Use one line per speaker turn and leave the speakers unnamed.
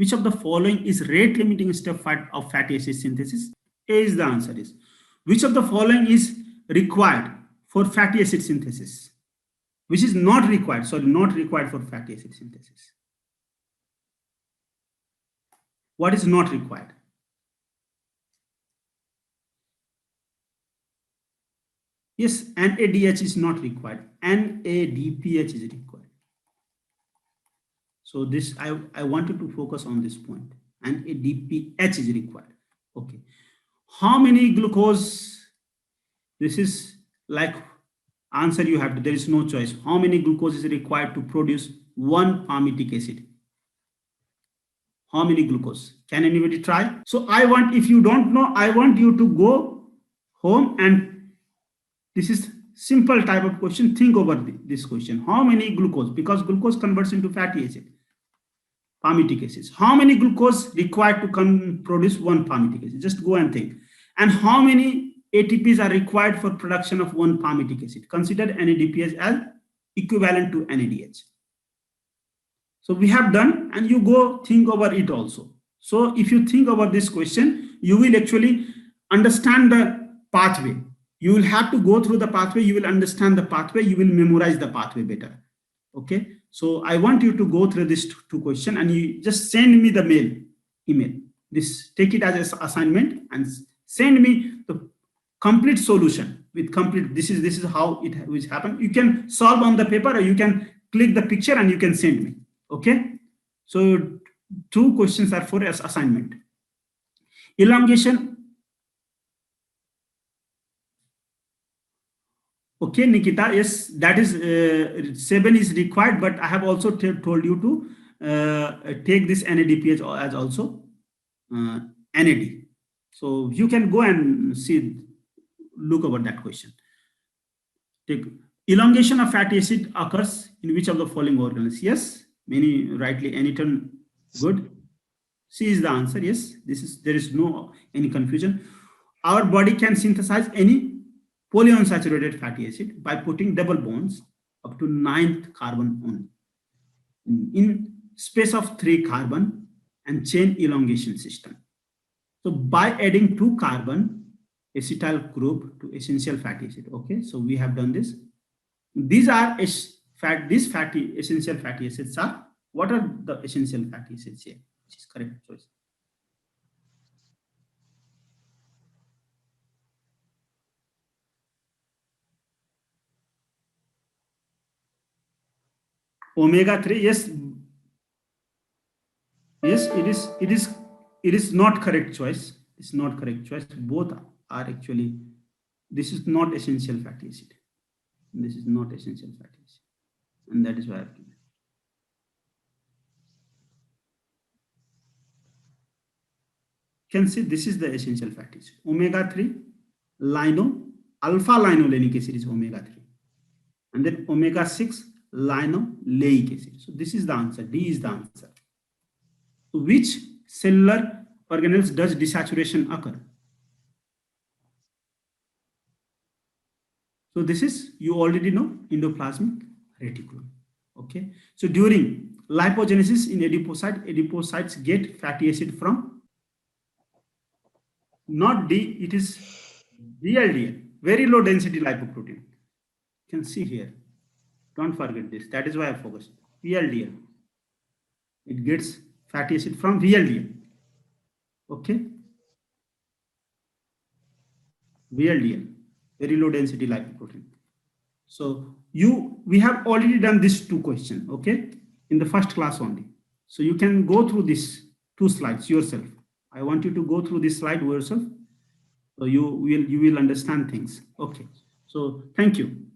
Which of the following is rate limiting step of fatty acid synthesis? A is the answer is. Which of the following is required for fatty acid synthesis? Which is not required, sorry, not required for fatty acid synthesis. What is not required? Yes, NADH is not required. NADPH is required. So this, I wanted to focus on this point. NADPH is required. Okay. How many glucose? This is like answer you have to, there is no choice. How many glucose is required to produce one palmitic acid? How many glucose? Can anybody try? So I want, if you don't know, I want you to go home and this is simple type of question. Think over this question. How many glucose? Because glucose converts into fatty acid, palmitic acids. How many glucose required to produce one palmitic acid? Just go and think. And how many ATPs are required for production of one palmitic acid? Consider NADPH as equivalent to NADH. So we have done, and you go think over it also. So if you think about this question, you will actually understand the pathway. You will have to go through the pathway. You will understand the pathway. You will memorize the pathway better. Okay. So I want you to go through these two questions and you just send me the email. This, take it as an assignment and send me the complete solution with complete. This is how it will happen. You can solve on the paper or you can click the picture and you can send me. Okay. So 2 questions are for assignment. Elongation. Okay, Nikita, yes, that is 7 is required, but I have also told you to take this NADPH as also NAD. So you can go and see, look over that question. Take elongation of fatty acid occurs in which of the following organelles? Yes, many rightly, anytime good. C is the answer. Yes, there is no any confusion. Our body can synthesize any polyunsaturated fatty acid by putting double bonds up to 9th carbon only in space of 3 carbon and chain elongation system. So by adding 2 carbon acetyl group to essential fatty acid. Okay, so we have done this. These are these fatty essential fatty acids are, what are the essential fatty acids here? Which is correct choice? Omega-3, yes, it is not correct choice. It's not correct choice. Both are actually, this is not essential fatty acid. This is not essential fatty acid, and that is why I've given. Can see this is the essential fatty acid. Omega-3 alpha linolenic acid is omega-3, and then omega-6 linoleic acid. So this is the answer. D is the answer. So which cellular organelles does desaturation occur? So this is, you already know, endoplasmic reticulum. Okay. So during lipogenesis in adipocytes get fatty acid from not D, it is VLDL, very low density lipoprotein. You can see here. Don't forget this. That is why I focused. VLDL. It gets fatty acid from VLDL. Okay. VLDL, very low density lipoprotein. So we have already done these 2 questions. Okay, in the first class only. So you can go through these 2 slides yourself. I want you to go through this slide yourself. So you will understand things. Okay. So thank you.